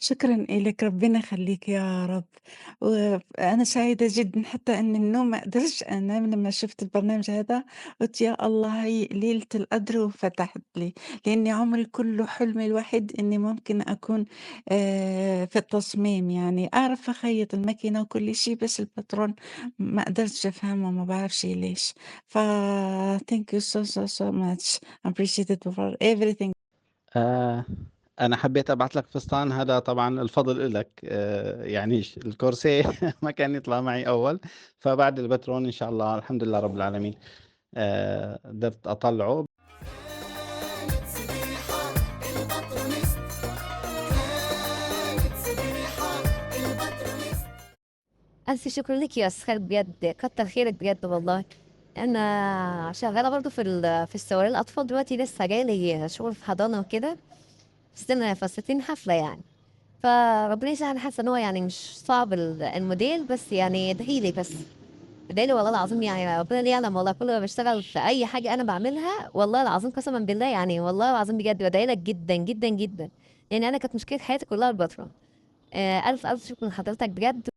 شكرًا إلِك، ربنا يخلّيك يا رب، وأنا سعيدة جدًا حتى إن النوم ما قدرتش أنام لمّا شُفت البرنامج هذا، قُلت يا الله هي ليلة القدر وفتحت لي، لإني عمري كُلّه حلمي الوحيد إني ممكن أكون في التصميم، يعني أعرف أخيّط الماكينة وكل شي، بس الباترون ما قدرتش أفهمه ما باعرفش ليش، ف thank you so much appreciate it for everything. آآ أنا حبّيت أبعت لك فستان، هذا طبعًا الفضل إلك، يعني الكورسيه ما كان يطلع معي أول، فبعد البترون إن شاء الله الحمد لله رب العالمين قدرت أطلّعه. كانت سبيحة البطرونيست كانت سبيحة البطرونيست. ألف شكر ليك يا أستاذ بجد، كتر خيرك بجد والله. أنا شغالة برضه في السواقين الأطفال دلوقتي، لسه جايلي شغل في حضانة وكده، استنى فساتين حفلة يعني. فربنا يسهل، حاسة إن هو يعني مش صعب الموديل، بس يعني ادعيلي بس، ادعيلي والله العظيم، يعني ربنا ليه يعلم والله، كل ما بشتغل في أي حاجة أنا بعملها والله العظيم قسما بالله، يعني والله العظيم بجد بدعيلك جدا جدا جدا. يعني أنا كانت مشكلة حياتي كلها البطرة. ألف ألف شكر لحضرتك بجد.